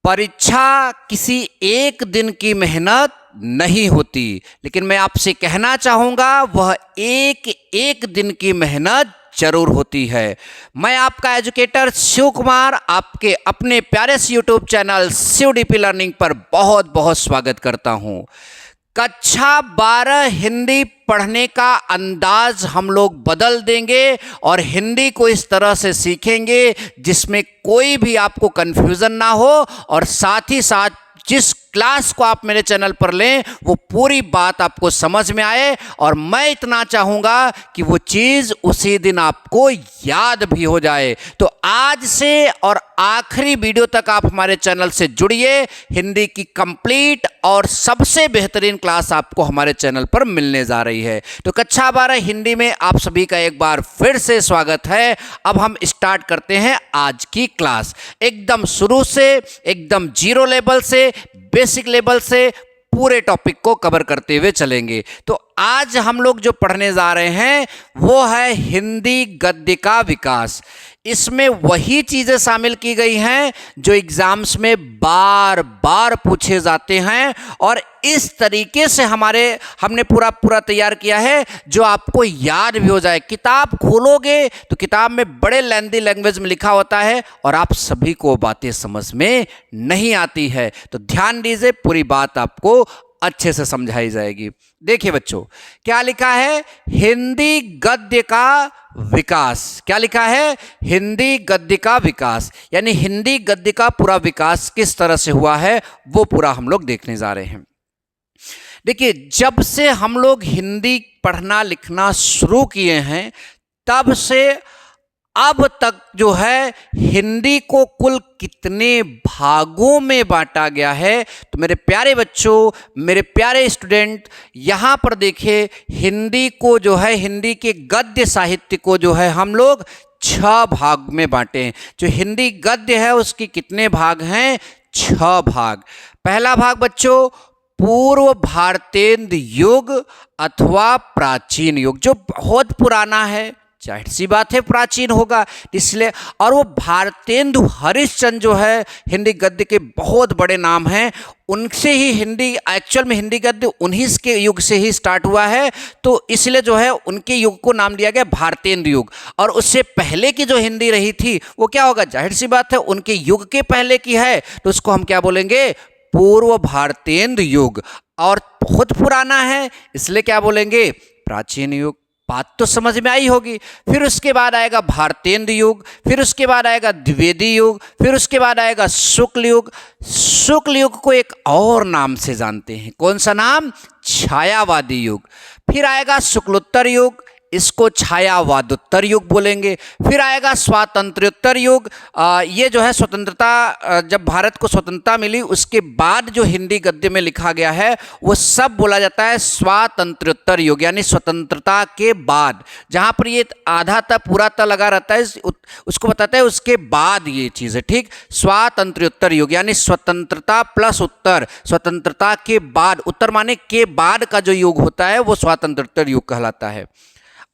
परीक्षा किसी एक दिन की मेहनत नहीं होती, लेकिन मैं आपसे कहना चाहूँगा वह एक एक दिन की मेहनत जरूर होती है। मैं आपका एजुकेटर शिव कुमार आपके अपने प्यारे से YouTube channel Shiv DP learning पर बहुत बहुत स्वागत करता हूँ। कक्षा 12 हिंदी पढ़ने का अंदाज हम लोग बदल देंगे और हिंदी को इस तरह से सीखेंगे जिसमें कोई भी आपको कंफ्यूजन ना हो और साथ ही साथ जिस क्लास को आप मेरे चैनल पर लें वो पूरी बात आपको समझ में आए और मैं इतना चाहूँगा कि वो चीज़ उसी दिन आपको याद भी हो जाए। तो आज से और आखिरी वीडियो तक आप हमारे चैनल से जुड़िए। हिंदी की कंप्लीट और सबसे बेहतरीन क्लास आपको हमारे चैनल पर मिलने जा रही है। तो कक्षा 12 हिंदी में आप सभी का एक बार फिर से स्वागत है। अब हम स्टार्ट करते हैं आज की क्लास। एकदम शुरू से, एकदम जीरो लेवल से, बेसिक लेवल से पूरे टॉपिक को कवर करते हुए चलेंगे। तो आज हम लोग जो पढ़ने जा रहे हैं वो है हिंदी गद्य का विकास। इसमें वही चीज़ें शामिल की गई हैं जो एग्जाम्स में बार बार पूछे जाते हैं और इस तरीके से हमने पूरा तैयार किया है जो आपको याद भी हो जाए। किताब खोलोगे तो किताब में बड़े लेंथी लैंग्वेज में लिखा होता है और आप सभी को बातें समझ में नहीं आती है। तो ध्यान दीजिए, पूरी बात आपको अच्छे से समझाई जाएगी। देखिए बच्चों, क्या लिखा है? हिंदी गद्य का विकास। क्या लिखा है? हिंदी गद्य का विकास, यानी हिंदी गद्य का पूरा विकास किस तरह से हुआ है वो पूरा हम लोग देखने जा रहे हैं। देखिए, जब से हम लोग हिंदी पढ़ना लिखना शुरू किए हैं तब से अब तक जो है हिंदी को कुल कितने भागों में बांटा गया है। तो मेरे प्यारे बच्चों, मेरे प्यारे स्टूडेंट, यहाँ पर देखिए हिंदी को जो है, हिंदी के गद्य साहित्य को जो है हम लोग 6 भाग में बांटे हैं। जो हिंदी गद्य है उसके कितने भाग हैं? 6 भाग। पहला भाग बच्चों पूर्व भारतेंदु युग अथवा प्राचीन युग, जो बहुत पुराना है, जाहिर सी बात है प्राचीन होगा इसलिए। और वो भारतेंदु हरिश्चंद्र जो है हिंदी गद्य के बहुत बड़े नाम हैं, उनसे ही हिंदी, एक्चुअल में हिंदी गद्य उन्हीं के युग से ही स्टार्ट हुआ है। तो इसलिए जो है उनके युग को नाम दिया गया भारतेंदु युग। और उससे पहले की जो हिंदी रही थी वो क्या होगा? जाहिर सी बात है उनके युग के पहले की है, तो उसको हम क्या बोलेंगे? पूर्व भारतेंदु युग। और बहुत पुराना है इसलिए क्या बोलेंगे? प्राचीन युग। बात तो समझ में आई होगी। फिर उसके बाद आएगा भारतेंदु युग, फिर उसके बाद आएगा द्विवेदी युग, फिर उसके बाद आएगा शुक्ल युग। शुक्ल युग को एक और नाम से जानते हैं, कौन सा नाम? छायावादी युग। फिर आएगा शुक्लोत्तर युग, इसको छायावादोत्तर युग बोलेंगे। फिर आएगा स्वातंत्र्योत्तर युग। ये जो है स्वतंत्रता, जब भारत को स्वतंत्रता मिली उसके बाद जो हिंदी गद्य में लिखा गया है वो सब बोला जाता है स्वातंत्र्योत्तर युग, यानी स्वतंत्रता के बाद। जहाँ पर ये आधा ता पूरा ता लगा रहता है उसको बताता है उसके बाद ये चीज़ है, ठीक। स्वातंत्र्योत्तर युग यानी स्वतंत्रता प्लस उत्तर, स्वतंत्रता के बाद, उत्तर माने के बाद का जो युग होता है वो स्वातंत्र्योत्तर युग कहलाता है।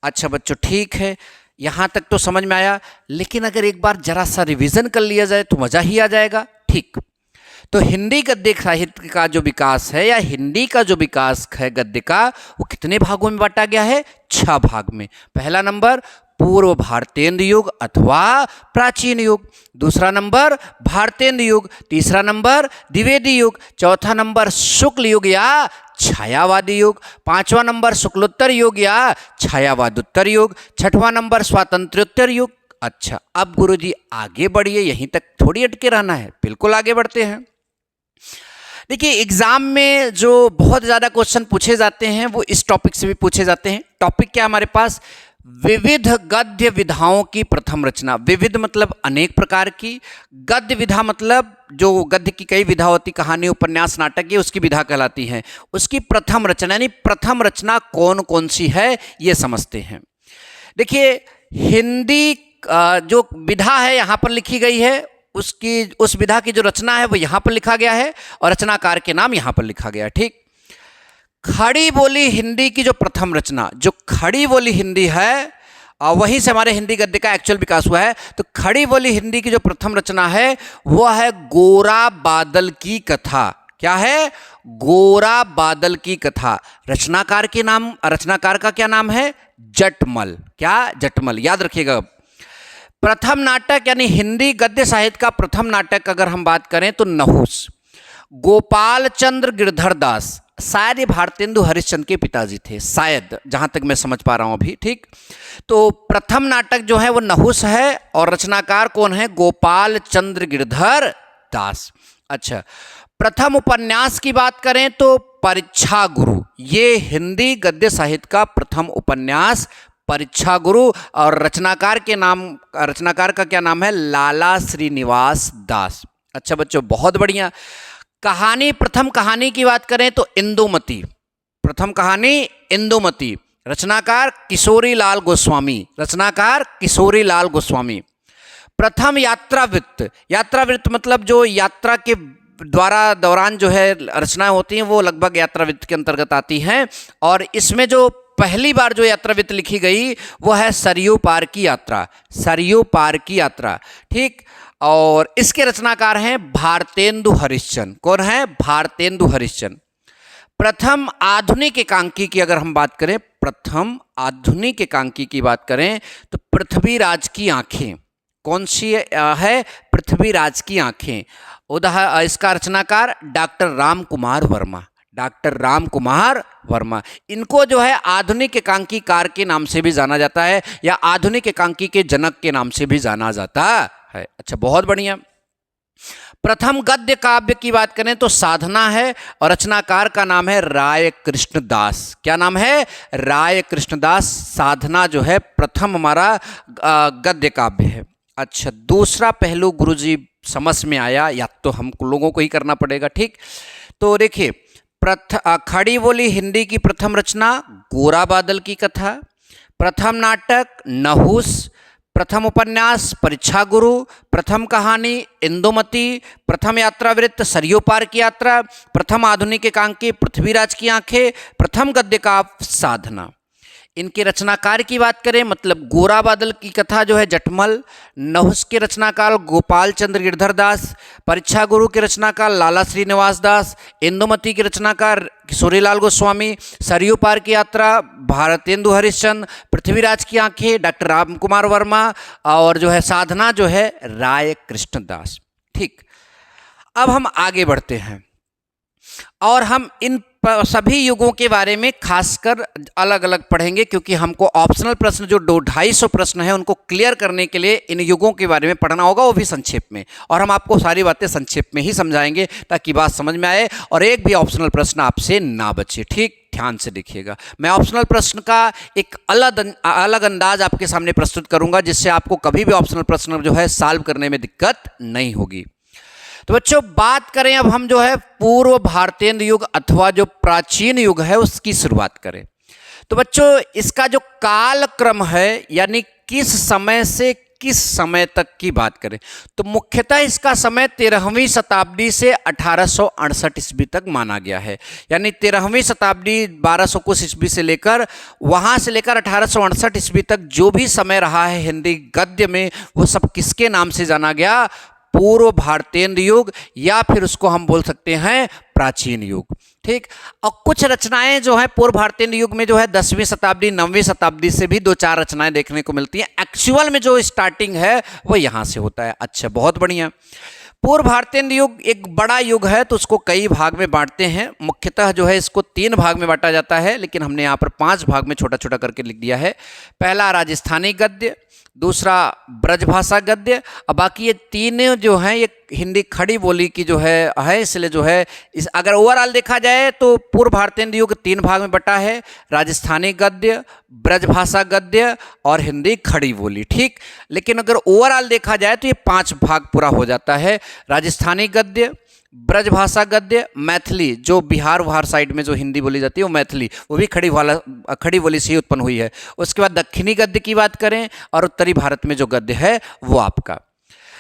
अच्छा बच्चों, ठीक है, यहाँ तक तो समझ में आया। लेकिन अगर एक बार जरा सा रिवीजन कर लिया जाए तो मज़ा ही आ जाएगा, ठीक। तो हिंदी गद्य साहित्य का जो विकास है या हिंदी का जो विकास है गद्य का, वो कितने भागों में बांटा गया है? 6 भाग में। पहला नंबर पूर्व भारतेंदु युग अथवा प्राचीन युग, दूसरा नंबर भारतेंदु युग, तीसरा नंबर द्विवेदी युग, चौथा नंबर शुक्ल युग या छायावादी युग, 5वां नंबर शुक्लोत्तर युग या छायावादोत्तर युग, 6वां नंबर स्वातंत्र्योत्तर युग। अच्छा, अब गुरुजी आगे बढ़िए, यहीं तक थोड़ी अटके रहना है, बिल्कुल आगे बढ़ते हैं। देखिए, एग्जाम में जो बहुत ज़्यादा क्वेश्चन पूछे जाते हैं वो इस टॉपिक से भी पूछे जाते हैं। टॉपिक क्या हमारे पास? विविध गद्य विधाओं की प्रथम रचना। विविध मतलब अनेक प्रकार की, गद्य विधा मतलब जो गद्य की कई विधा होती, कहानी, उपन्यास, नाटक, ये उसकी विधा कहलाती है। उसकी प्रथम रचना यानी प्रथम रचना कौन कौन सी है ये समझते हैं। देखिए, हिंदी जो विधा है यहाँ पर लिखी गई है, उस विधा की जो रचना है वो यहाँ पर लिखा गया है और रचनाकार के नाम यहाँ पर लिखा गया है, ठीक। खड़ी बोली हिंदी की जो प्रथम रचना, जो खड़ी बोली हिंदी है वहीं से हमारे हिंदी गद्य का एक्चुअल विकास हुआ है। तो खड़ी बोली हिंदी की जो प्रथम रचना है वो है गोरा बादल की कथा। क्या है? गोरा बादल की कथा। रचनाकार का क्या नाम है? जटमल। क्या? जटमल। याद रखिएगा। प्रथम नाटक यानी हिंदी गद्य साहित्य का प्रथम नाटक अगर हम बात करें तो नहुस। गोपाल चंद्र गिरधर दास, शायद ये भारतेंदु हरिश्चंद्र के पिताजी थे, शायद, जहां तक मैं समझ पा रहा हूं अभी। ठीक, तो प्रथम नाटक जो है वो नहुस है और रचनाकार कौन है? गोपाल चंद्र गिरधर दास। अच्छा, प्रथम उपन्यास की बात करें तो परीक्षा गुरु। ये हिंदी गद्य साहित्य का प्रथम उपन्यास परीक्षा गुरु, और रचनाकार का क्या नाम है? लाला श्रीनिवास दास। अच्छा बच्चों, बहुत बढ़िया। प्रथम कहानी की बात करें तो इंदुमती। प्रथम कहानी इंदुमती। रचनाकार किशोरी लाल गोस्वामी। प्रथम यात्रावृत्त मतलब जो यात्रा के दौरान जो है रचनाएं होती हैं वो लगभग यात्रावृत्त के अंतर्गत आती हैं। और इसमें जो पहली बार जो यात्रावृत्त लिखी गई वो है सरयू पार की यात्रा। ठीक, और इसके रचनाकार हैं भारतेंदु हरिश्चंद्र। कौन है? भारतेंदु हरिश्चंद्र। प्रथम आधुनिक एकांकी की अगर हम बात करें, तो पृथ्वीराज की आंखें। कौन सी है? पृथ्वीराज की आंखें। इसका रचनाकार डॉक्टर राम कुमार वर्मा। इनको जो है आधुनिक एकांकीकार के नाम से भी जाना जाता है या आधुनिक एकांकी के जनक के नाम से भी जाना जाता है। अच्छा, बहुत बढ़िया। प्रथम गद्य काव्य की बात करें तो साधना है और रचनाकार का नाम है राय कृष्णदास। क्या नाम है? राय कृष्णदास। साधना जो है प्रथम हमारा गद्य काव्य है। अच्छा, दूसरा पहलू गुरुजी समझ में आया, या तो हम लोगों को ही करना पड़ेगा। ठीक, तो देखिए, खड़ी बोली हिंदी की प्रथम रचना गोरा बादल की कथा, प्रथम नाटक नहुस, प्रथम उपन्यास परीक्षा गुरु, प्रथम कहानी इंदुमती, प्रथम यात्रावृत्त सरयू पार की यात्रा, प्रथम आधुनिक एकांकी पृथ्वीराज की आंखें, प्रथम गद्य काव्य साधना। इनके रचनाकार की बात करें, मतलब गोरा बादल की कथा जो है जटमल, नहुस के रचनाकार गोपाल चंद्र गिरधर दास, परीक्षा गुरु के रचनाकार लाला श्रीनिवास दास, इंदुमती के रचनाकार किशोरीलाल गोस्वामी, सरयू पार की यात्रा भारतेंदु हरिश्चंद्र, पृथ्वीराज की आंखें डॉक्टर राम कुमार वर्मा, और जो है साधना जो है राय कृष्णदास। ठीक, अब हम आगे बढ़ते हैं और हम इन सभी युगों के बारे में खासकर अलग अलग पढ़ेंगे, क्योंकि हमको ऑप्शनल प्रश्न जो 250 प्रश्न है उनको क्लियर करने के लिए इन युगों के बारे में पढ़ना होगा, वो भी संक्षेप में, और हम आपको सारी बातें संक्षेप में ही समझाएंगे ताकि बात समझ में आए और एक भी ऑप्शनल प्रश्न आपसे ना बचे। ठीक, ध्यान से देखिएगा। मैं ऑप्शनल प्रश्न का एक अलग अंदाज आपके सामने प्रस्तुत करूंगा, जिससे आपको कभी भी ऑप्शनल प्रश्न जो है सॉल्व करने में दिक्कत नहीं होगी। तो बच्चों, बात करें अब हम जो है पूर्व भारतेंदु युग अथवा जो प्राचीन युग है उसकी शुरुआत करें। तो बच्चों, इसका जो काल क्रम है यानी किस समय से किस समय तक की बात करें तो मुख्यतः इसका समय 13वीं शताब्दी से 1868 ईस्वी तक माना गया है। यानी 13वीं शताब्दी 1200 कुछ ईस्वी से लेकर 1868 ईस्वी तक जो भी समय रहा है हिंदी गद्य में, वो सब किसके नाम से जाना गया? पूर्व भारतेंदु युग, या फिर उसको हम बोल सकते हैं प्राचीन युग। ठीक, और कुछ रचनाएं जो है पूर्व भारतेंदु युग में जो है 10वीं शताब्दी 9वीं शताब्दी से भी 2-4 रचनाएं देखने को मिलती हैं। एक्चुअल में जो स्टार्टिंग है वो यहाँ से होता है। अच्छा, बहुत बढ़िया। पूर्व भारतेंदु युग एक बड़ा युग है, तो उसको कई भाग में बांटते हैं। मुख्यतः जो है इसको 3 भाग में बांटा जाता है, लेकिन हमने यहाँ पर 5 भाग में छोटा छोटा करके लिख दिया है। पहला राजस्थानी गद्य, दूसरा ब्रजभाषा गद्य, और बाकी ये 3 जो हैं ये हिंदी खड़ी बोली की जो है इसलिए जो है अगर ओवरऑल देखा जाए तो पूर्व भारतेंदु युग 3 भाग में बटा है, राजस्थानी गद्य, ब्रजभाषा गद्य और हिंदी खड़ी बोली। ठीक, लेकिन अगर ओवरऑल देखा जाए तो ये 5 भाग पूरा हो जाता है। राजस्थानी गद्य, ब्रजभाषा गद्य, मैथिली जो बिहार साइड में जो हिंदी बोली जाती है वो मैथिली, वो भी खड़ी बोली से ही उत्पन्न हुई है। उसके बाद दक्षिणी गद्य की बात करें और उत्तरी भारत में जो गद्य है वो आपका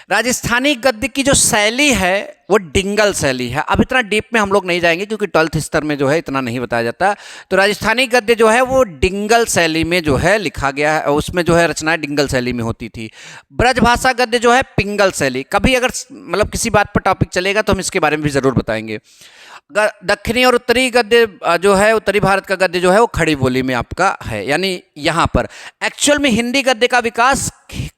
राजस्थानी गद्य की जो शैली है वो डिंगल शैली है। अब इतना डीप में हम लोग नहीं जाएंगे क्योंकि 12th स्तर में जो है इतना नहीं बताया जाता। तो राजस्थानी गद्य जो है वो डिंगल शैली में जो है लिखा गया है, उसमें जो है रचनाएं डिंगल शैली में होती थी। ब्रजभाषा गद्य जो है पिंगल शैली। कभी अगर मतलब किसी बात पर टॉपिक चलेगा तो हम इसके बारे में भी ज़रूर बताएंगे। दक्षिणी और उत्तरी गद्य जो है, उत्तरी भारत का गद्य जो है वो खड़ी बोली में आपका है, यानी यहाँ पर एक्चुअल में हिंदी गद्य का विकास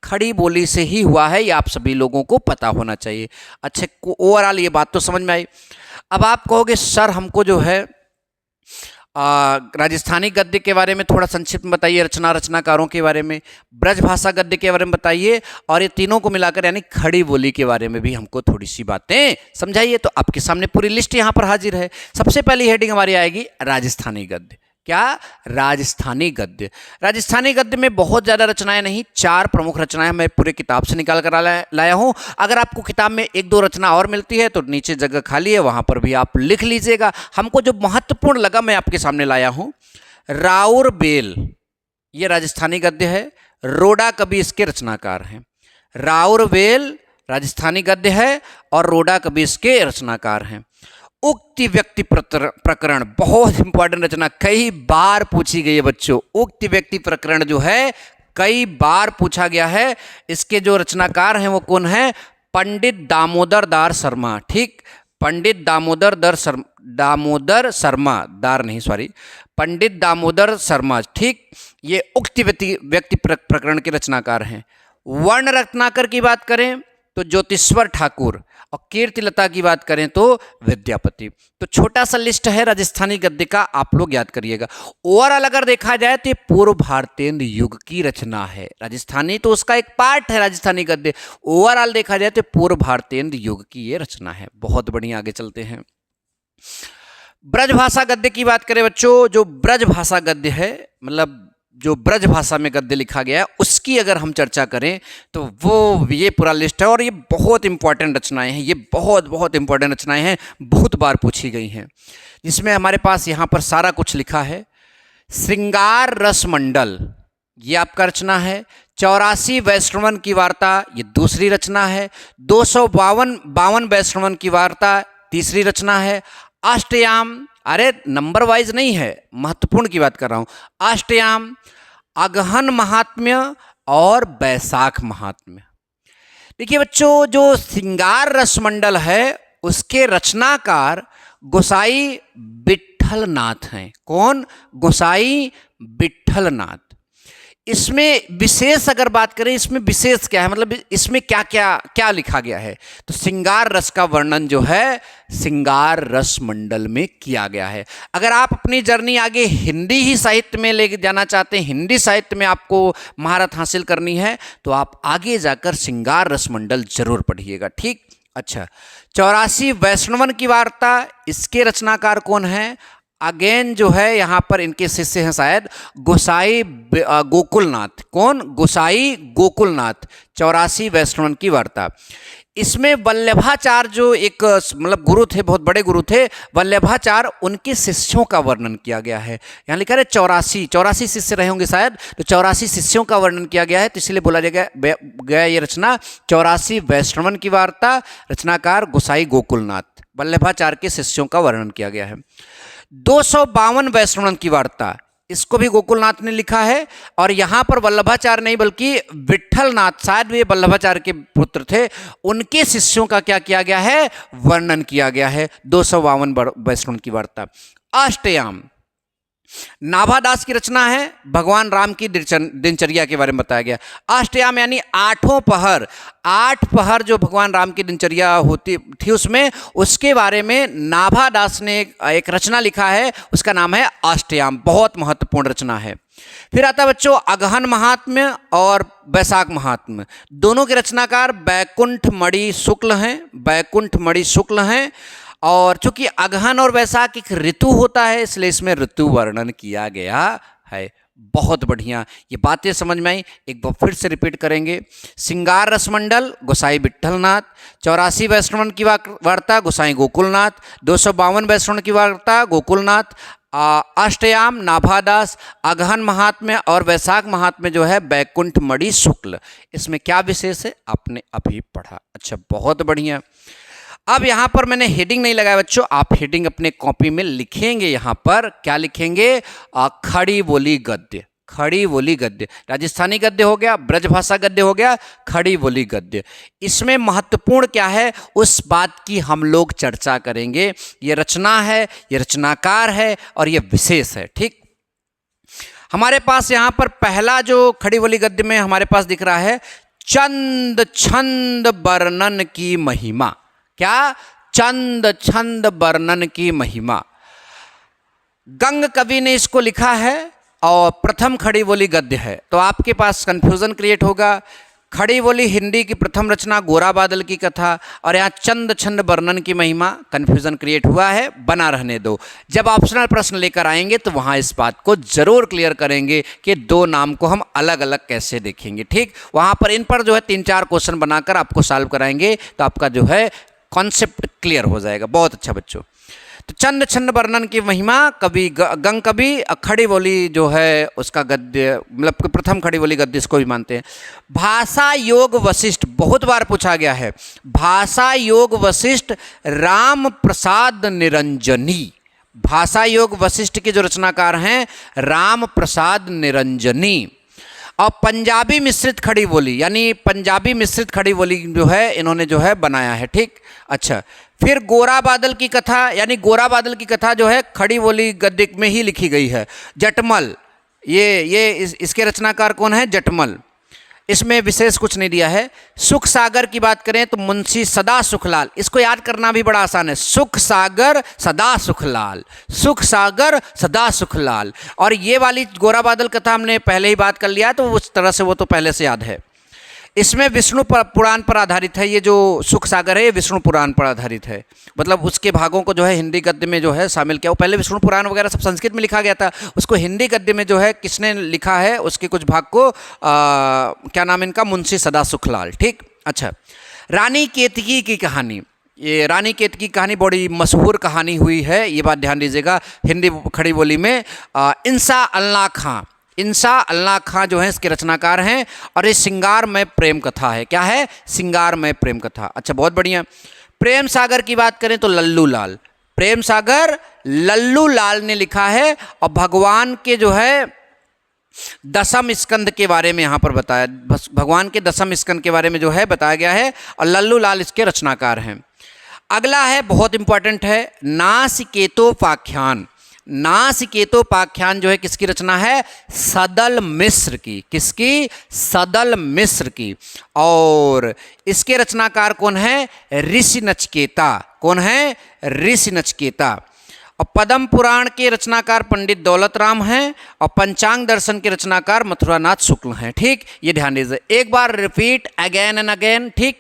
खड़ी बोली से ही हुआ है, ये आप सभी लोगों को पता होना चाहिए। अच्छे ओवरऑल ये बात तो समझ में आई। अब आप कहोगे सर हमको जो है राजस्थानी गद्य के बारे में थोड़ा संक्षिप्त में बताइए, रचनाकारों के बारे में, ब्रजभाषा गद्य के बारे में बताइए, और ये तीनों को मिलाकर यानी खड़ी बोली के बारे में भी हमको थोड़ी सी बातें समझाइए। तो आपके सामने पूरी लिस्ट यहाँ पर हाजिर है। सबसे पहली हेडिंग हमारी आएगी राजस्थानी गद्य। क्या? राजस्थानी गद्य। राजस्थानी गद्य में बहुत ज़्यादा रचनाएं नहीं, 4 प्रमुख रचनाएं मैं पूरे किताब से निकाल कर लाया हूँ। अगर आपको किताब में 1-2 रचना और मिलती है तो नीचे जगह खाली है, वहाँ पर भी आप लिख लीजिएगा। हमको जो महत्वपूर्ण लगा मैं आपके सामने लाया हूँ। राउर बेल ये राजस्थानी गद्य है, रोडा कवि इसके रचनाकार हैं। राउर बेल राजस्थानी गद्य है और रोडा कवि इसके रचनाकार हैं। उक्ति व्यक्ति प्रकरण बहुत इंपॉर्टेंट रचना, कई बार पूछी गई है बच्चों। उक्ति व्यक्ति प्रकरण जो है कई बार पूछा गया है। इसके जो रचनाकार हैं वो कौन है? पंडित दामोदर दार शर्मा। ठीक, पंडित दामोदर शर्मा, पंडित दामोदर शर्मा। ठीक, ये उक्ति व्यक्ति प्रकरण के रचनाकार हैं। वर्ण रत्नाकर की बात करें तो ज्योतिश्वर ठाकुर, और कीर्तिलता की बात करें तो विद्यापति। तो छोटा सा लिस्ट है राजस्थानी गद्य का, आप लोग याद करिएगा। ओवरऑल अगर देखा जाए तो ये पूर्व भारतेंद्र युग की रचना है। राजस्थानी तो उसका एक पार्ट है राजस्थानी गद्य, ओवरऑल देखा जाए तो पूर्व भारतेंद्र युग की ये रचना है। बहुत बढ़िया, आगे चलते हैं। ब्रजभाषा गद्य की बात करें बच्चों, जो ब्रजभाषा गद्य है मतलब जो ब्रज भाषा में गद्य लिखा गया है उसकी अगर हम चर्चा करें तो वो ये पूरा लिस्ट है। और ये बहुत इंपॉर्टेंट रचनाएं हैं, ये बहुत इंपॉर्टेंट रचनाएं हैं, बहुत बार पूछी गई हैं, जिसमें हमारे पास यहाँ पर सारा कुछ लिखा है। श्रृंगार रस मंडल ये आपका रचना है। 84 वैष्णवन की वार्ता ये दूसरी रचना है। 252 वैष्णवन की वार्ता तीसरी रचना है। अष्टयाम, अरे नंबर वाइज नहीं है, महत्वपूर्ण की बात कर रहा हूं। अष्टयाम, अगहन महात्म्य और बैसाख महात्म्य। देखिए बच्चों, जो श्रृंगार रसमंडल है उसके रचनाकार गोसाई विट्ठलनाथ हैं। कौन? गोसाई विट्ठलनाथ। इसमें विशेष अगर बात करें, इसमें विशेष क्या है, मतलब इसमें क्या क्या क्या लिखा गया है, तो श्रृंगार रस का वर्णन जो है श्रृंगार रस मंडल में किया गया है। अगर आप अपनी जर्नी आगे हिंदी ही साहित्य में ले जाना चाहते हैं, हिंदी साहित्य में आपको महारत हासिल करनी है, तो आप आगे जाकर श्रृंगार रस मंडल जरूर पढ़िएगा। ठीक, अच्छा। 84 वैष्णवन की वार्ता, इसके रचनाकार कौन है? अगेन जो है यहाँ पर इनके शिष्य हैं शायद गोसाई गोकुलनाथ। कौन? गोसाई गोकुलनाथ। 84 वैष्णवन की वार्ता। इसमें वल्लभाचार्य जो एक मतलब गुरु थे, बहुत बड़े गुरु थे वल्लभाचार्य, उनके शिष्यों का वर्णन किया गया है। यहाँ लिखा है 84 शिष्य रहे होंगे शायद, तो 84 शिष्यों का वर्णन किया गया है, तो इसलिए बोला गया ये रचना 84 वैष्णवन की वार्ता, रचनाकार गोसाई गोकुलनाथ, वल्लभाचार्य के शिष्यों का वर्णन किया गया है। 252 वैष्णवन की वार्ता, इसको भी गोकुलनाथ ने लिखा है, और यहाँ पर वल्लभाचार्य नहीं बल्कि विट्ठलनाथ, शायद वे वल्लभाचार्य के पुत्र थे, उनके शिष्यों का क्या किया गया है? वर्णन किया गया है। 252 वैष्णवन की वार्ता। अष्टयाम नाभादास की रचना है, भगवान राम की दिनचर्या के बारे में बताया गया। अष्टयाम यानी 8 पहर, 8 पहर जो भगवान राम की दिनचर्या होती थी उसमें, उसके बारे में नाभादास ने एक रचना लिखा है, उसका नाम है अष्टयाम। बहुत महत्वपूर्ण रचना है। फिर आता बच्चों अगहन महात्म्य और बैसाख महात्म्य। दोनों के रचनाकार बैकुंठ मणि शुक्ल हैं, बैकुंठ मणि शुक्ल हैं। और चूंकि अगहन और वैसाख एक ऋतु होता है, इसलिए इसमें ऋतु वर्णन किया गया है। बहुत बढ़िया, ये बातें समझ में आई। एक बार फिर से रिपीट करेंगे। श्रृंगार रसमंडल गोसाई विट्ठलनाथ, 84 वैष्णवन की वार्ता गोसाई गोकुलनाथ, 252 वैष्णवन की वार्ता गोकुलनाथ, अष्टयाम नाभादास, अगहन महात्म्य और वैशाख महात्म्य जो है बैकुंठ मणि शुक्ल। इसमें क्या विशेष है आपने अभी पढ़ा। अच्छा, बहुत बढ़िया। अब यहाँ पर मैंने हेडिंग नहीं लगाया बच्चों, आप हेडिंग अपने कॉपी में लिखेंगे। यहाँ पर क्या लिखेंगे? खड़ी बोली गद्य। खड़ी बोली गद्य, राजस्थानी गद्य हो गया, ब्रजभाषा गद्य हो गया, खड़ी बोली गद्य। इसमें महत्वपूर्ण क्या है उस बात की हम लोग चर्चा करेंगे। ये रचना है, ये रचनाकार है और ये विशेष है। ठीक, हमारे पास यहाँ पर पहला जो खड़ी बोली गद्य में हमारे पास दिख रहा है, चंद छंद वर्णन की महिमा। क्या? चंद छंद वर्णन की महिमा। गंग कवि ने इसको लिखा है और प्रथम खड़ी बोली गद्य है। तो आपके पास कंफ्यूजन क्रिएट होगा। खड़ी बोली हिंदी की प्रथम रचना गोरा बादल की कथा, और यहाँ चंद छंद वर्णन की महिमा, कंफ्यूजन क्रिएट हुआ है, बना रहने दो। जब ऑप्शनल प्रश्न लेकर आएंगे तो वहाँ इस बात को जरूर क्लियर करेंगे कि दो नाम को हम अलग अलग कैसे देखेंगे। ठीक, वहाँ पर इन पर जो है 3-4 क्वेश्चन बनाकर आपको सॉल्व कराएंगे, तो आपका जो है कॉन्सेप्ट क्लियर हो जाएगा। बहुत अच्छा बच्चों। तो चंद छंद वर्णन की महिमा, कवि गंग कवि, खड़ी बोली जो है उसका गद्य, मतलब प्रथम खड़ी बोली गद्य इसको भी मानते हैं। भाषा योग वशिष्ठ, बहुत बार पूछा गया है। भाषा योग वशिष्ठ राम प्रसाद निरंजनी। भाषा योग वशिष्ठ के जो रचनाकार हैं राम प्रसाद निरंजनी। और पंजाबी मिश्रित खड़ी बोली, यानी पंजाबी मिश्रित खड़ी बोली जो है इन्होंने जो है बनाया है। ठीक, अच्छा। फिर गोरा बादल की कथा, यानी गोरा बादल की कथा जो है खड़ी बोली गद्य में ही लिखी गई है। जटमल, इसके रचनाकार कौन है? जटमल। इसमें विशेष कुछ नहीं दिया है। सुख सागर की बात करें तो मुंशी सदा सुखलाल। इसको याद करना भी बड़ा आसान है, सुख सागर सदा सुखलाल, सुख सागर सदा सुखलाल। और ये वाली गोरा बादल कथा हमने पहले ही बात कर लिया, तो उस तरह से वो तो पहले से याद है। इसमें विष्णु पुराण पर आधारित है। ये जो सुख सागर है ये विष्णु पुराण पर आधारित है, मतलब उसके भागों को जो है हिंदी गद्य में जो है शामिल किया। वो पहले विष्णु पुराण वगैरह सब संस्कृत में लिखा गया था, उसको हिंदी गद्य में जो है किसने लिखा है उसके कुछ भाग को क्या नाम इनका? मुंशी सदा सुखलाल। ठीक, अच्छा। रानी केतकी की कहानी, ये रानी केतकी की कहानी बड़ी मशहूर कहानी हुई है, ये बात ध्यान दीजिएगा। हिंदी खड़ी बोली में इंसा अल्लाह खां, इंसा अल्लाह खां जो है इसके रचनाकार हैं। और ये सिंगारमय प्रेम कथा है। क्या है? सिंगारमय प्रेम कथा। अच्छा, बहुत बढ़िया। प्रेम सागर की बात करें तो लल्लू लाल, प्रेम सागर लल्लू लाल ने लिखा है। और भगवान के जो है दसम स्कंद के बारे में यहाँ पर बताया, भगवान के दसम स्कंद के बारे में जो है बताया गया है, और लल्लू लाल इसके रचनाकार हैं। अगला है, बहुत इंपॉर्टेंट है, नासिकेतोपाख्यान। नासिकेतोपाख्यान जो है किसकी रचना है? सदल मिश्र की। किसकी? सदल मिश्र की। और इसके रचनाकार कौन है? ऋषि नचिकेता। कौन है? ऋषि नचिकेता। और पद्म पुराण के रचनाकार पंडित दौलत राम हैं, और पंचांग दर्शन के रचनाकार मथुरानाथ शुक्ल हैं। ठीक, ये ध्यान दीजिए, एक बार रिपीट अगेन एंड अगेन। ठीक,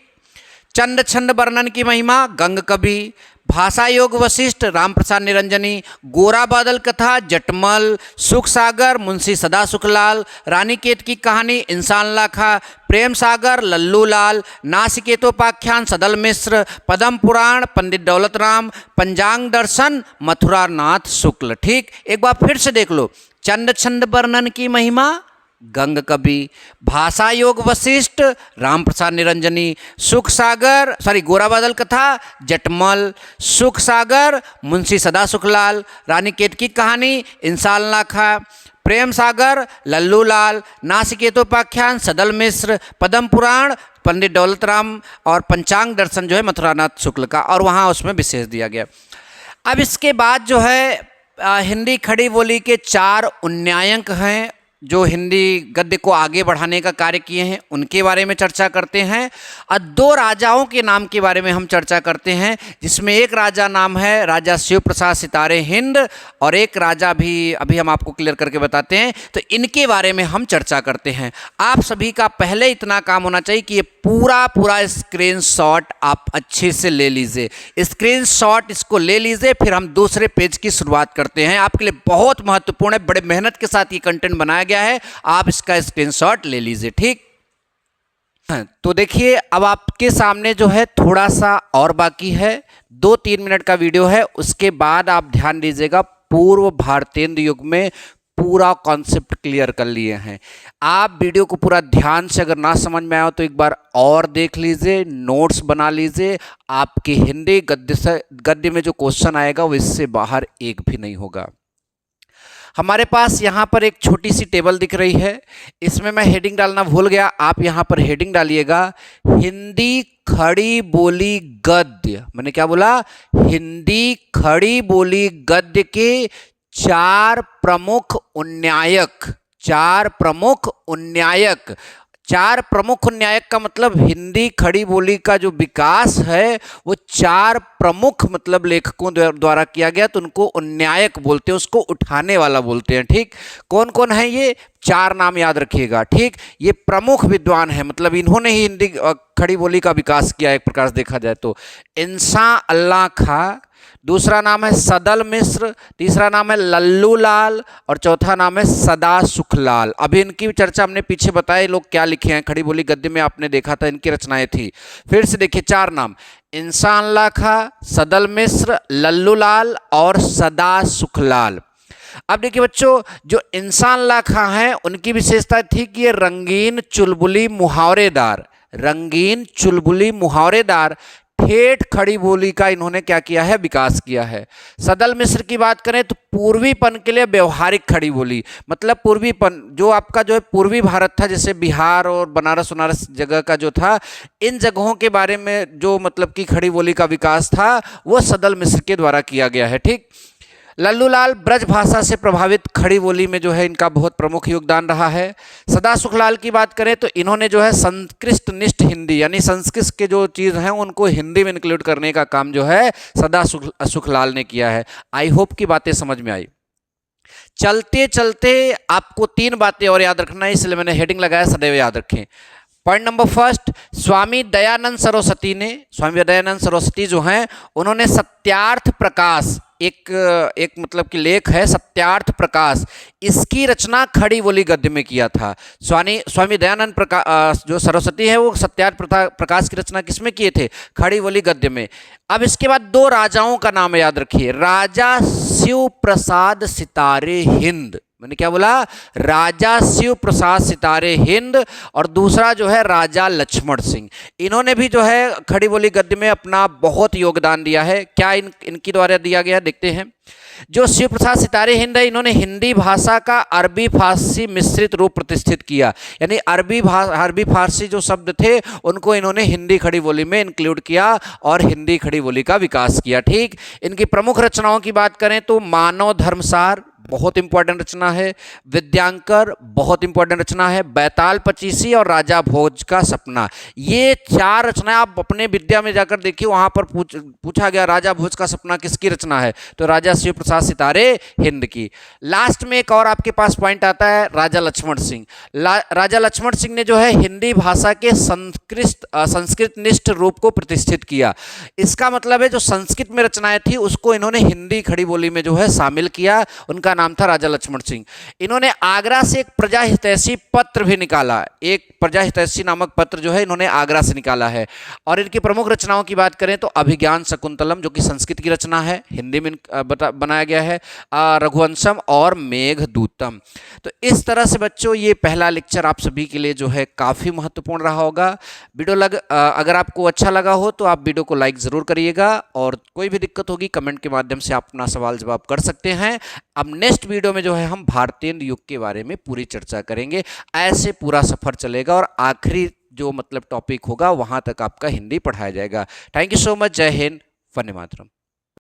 चंद छंद वर्णन की महिमा गंग कवि, भाषा योग वशिष्ठ राम प्रसाद निरंजनी, गोरा बादल कथा जटमल, सुख सागर मुंशी सदा सुखलाल, रानी केत की कहानी इंसान लाखा, प्रेम सागर लल्लू लाल, नासिकेतोपाख्यान सदल मिश्र, पद्म पुराण पंडित दौलत राम, पंचांग दर्शन मथुरानाथ शुक्ल। ठीक, एक बार फिर से देख लो, चंद छंद वर्णन की महिमा गंग कवि, भाषा योग वशिष्ठ राम प्रसाद निरंजनी, सुख सागर गोरा बादल कथा जटमल, सुख सागर मुंशी सदा सुखलाल, रानी केत की कहानी इंसान लाखा, प्रेम सागर लल्लू लाल, नासिकेतोपाख्यान सदल मिश्र, पद्म पुराण पंडित दौलत राम, और पंचांग दर्शन जो है मथुरानाथ शुक्ल का, और वहाँ उसमें विशेष दिया गया। अब इसके बाद जो है हिंदी खड़ी बोली के 4 उन्नयंक हैं जो हिंदी गद्य को आगे बढ़ाने का कार्य किए हैं, उनके बारे में चर्चा करते हैं। और 2 राजाओं के नाम के बारे में हम चर्चा करते हैं, जिसमें एक राजा नाम है राजा शिव प्रसाद सितारे हिंद, और एक राजा भी अभी हम आपको क्लियर करके बताते हैं। तो इनके बारे में हम चर्चा करते हैं। आप सभी का पहले इतना काम होना चाहिए कि ये पूरा स्क्रीनशॉट आप अच्छे से ले लीजिए। स्क्रीनशॉट इसको ले लीजिए, फिर हम दूसरे पेज की शुरुआत करते हैं। आपके लिए बहुत महत्वपूर्ण है, बड़े मेहनत के साथ ये कंटेंट बनाया गया है, आप इसका स्क्रीनशॉट ले लीजिए। ठीक, तो देखिए अब आपके सामने जो है थोड़ा सा और बाकी है, 2-3 मिनट का वीडियो है, उसके बाद आप ध्यान दीजिएगा पूर्व भारतेंदु युग में पूरा कॉन्सेप्ट क्लियर कर लिए हैं। आप वीडियो को पूरा ध्यान से अगर ना समझ में आया तो एक बार और देख लीजिए, नोट्स बना लीजिए। आपके हिंदी गद्य में जो क्वेश्चन आएगा वो इससे बाहर एक भी नहीं होगा। हमारे पास यहाँ पर एक छोटी सी टेबल दिख रही है, इसमें मैं हेडिंग डालना भूल गया, आप यहाँ पर हेडिंग डालिएगा हिंदी खड़ी बोली गद्य। मैंने क्या बोला? हिंदी खड़ी बोली गद्य के चार प्रमुख उन्नायक। चार प्रमुख उन्नायक। चार प्रमुख उन्नायक का मतलब हिंदी खड़ी बोली का जो विकास है वो चार प्रमुख मतलब लेखकों द्वारा किया गया, तो उनको उन्नायक बोलते हैं, उसको उठाने वाला बोलते हैं। ठीक, कौन कौन है ये? चार नाम याद रखिएगा। ठीक, ये प्रमुख विद्वान है, मतलब इन्होंने ही हिंदी खड़ी बोली का विकास किया एक प्रकार से देखा जाए तो। इंसान अल्लाह खां, दूसरा नाम है सदल मिश्र, तीसरा नाम है लल्लू लाल और चौथा नाम है सदा सुखलाल। अभी इनकी चर्चा हमने पीछे बताया, लोग क्या लिखे हैं खड़ी बोली गद्य में, आपने देखा था इनकी रचनाएं थी। फिर से देखिए चार नाम, इंसान अल्लाह खां, सदल मिश्र, लल्लू लाल और सदा सुखलाल। अब देखिए बच्चों, जो इंसान अल्लाह खां हैं उनकी विशेषता थी कि ये रंगीन चुलबुली मुहावरेदार, रंगीन चुलबुली मुहावरेदार ठेठ खड़ी बोली का इन्होंने क्या किया है? विकास किया है। सदल मिश्र की बात करें तो पूर्वीपन के लिए व्यवहारिक खड़ी बोली, मतलब पूर्वीपन जो आपका जो है पूर्वी भारत था, जैसे बिहार और बनारस उनारस जगह का जो था, इन जगहों के बारे में जो मतलब कि खड़ी बोली का विकास था वो सदल मिश्र के द्वारा किया गया है। ठीक, लल्लू लाल ब्रज भाषा से प्रभावित खड़ी बोली में जो है इनका बहुत प्रमुख योगदान रहा है। सदा सुखलाल की बात करें तो इन्होंने जो है संस्कृत निष्ठ हिंदी, यानी संस्कृत के जो चीज़ हैं उनको हिंदी में इंक्लूड करने का काम जो है सदा सुखलाल ने किया है। आई होप की बातें समझ में आई। चलते चलते आपको तीन बातें और याद रखना है, इसलिए मैंने हेडिंग लगाया, सदैव याद रखें। Point number first, Swami Dayanand Saraswati ने, स्वामी दयानंद सरस्वती जो हैं उन्होंने सत्यार्थ प्रकाश, एक मतलब कि लेख है सत्यार्थ प्रकाश, इसकी रचना खड़ी बोली गद्य में किया था। स्वामी दयानंद जो सरस्वती है वो सत्यार्थ प्रकाश की रचना किसमें किए थे? खड़ी बोली गद्य में। अब इसके बाद दो राजाओं का नाम याद रखिए, राजा शिव प्रसाद सितारे हिंद। मैंने क्या बोला? राजा शिव प्रसाद सितारे हिंद, और दूसरा जो है राजा लक्ष्मण सिंह। इन्होंने भी जो है खड़ी बोली गद्य में अपना बहुत योगदान दिया है। क्या इनकी द्वारा दिया गया देखते हैं। जो शिव प्रसाद सितारे हिंद है, इन्होंने हिंदी भाषा का अरबी फारसी मिश्रित रूप प्रतिष्ठित किया, यानी अरबी फारसी जो शब्द थे उनको इन्होंने हिंदी खड़ी बोली में इंक्लूड किया और हिंदी खड़ी बोली का विकास किया। ठीक, इनकी प्रमुख रचनाओं की बात करें तो मानव धर्मसार बहुत इंपॉर्टेंट रचना है, विद्यांकर बहुत इंपॉर्टेंट रचना है, बैताल पचीसी और राजा भोज का सपना। ये चार रचनाएं आप अपने विद्या में जाकर देखिए, वहां पर पूछा गया राजा भोज का सपना किसकी रचना है, तो राजा शिव प्रसाद सितारे हिंद की। लास्ट में एक और आपके पास पॉइंट आता है राजा लक्ष्मण सिंह। राजा लक्ष्मण सिंह ने जो है हिंदी भाषा के संस्कृत निष्ठ रूप को प्रतिष्ठित किया। इसका मतलब है जो संस्कृत में रचनाएं थी उसको इन्होंने हिंदी खड़ी बोली में जो है शामिल किया। उनका नाम था राजा लक्ष्मण सिंह। इन्होंने आगरा से एक प्रजा हितैषी पत्र भी निकाला, एक प्रजा हितैषी नामक पत्र जो है इन्होंने आगरा से निकाला है। और इनकी प्रमुख रचनाओं की बात करें तो अभिज्ञान शकुंतलम जो कि संस्कृत की रचना है, हिंदी में बनाया गया है, रघुवंशम और मेघदूतम। तो इस तरह से बच्चों ये पहला लेक्चर आप सभी के लिए जो है काफ़ी महत्वपूर्ण रहा होगा। वीडियो अगर आपको अच्छा लगा हो तो आप वीडियो को लाइक ज़रूर करिएगा, और कोई भी दिक्कत होगी कमेंट के माध्यम से आप अपना सवाल जवाब कर सकते हैं। अब नेक्स्ट वीडियो में जो है हम भारतेंदु युग के बारे में पूरी चर्चा करेंगे। ऐसे पूरा सफ़र चलेगा और आखिरी जो मतलब टॉपिक होगा वहाँ तक आपका हिंदी पढ़ाया जाएगा। Thank you so much. जय हिंद, वंदे मातरम।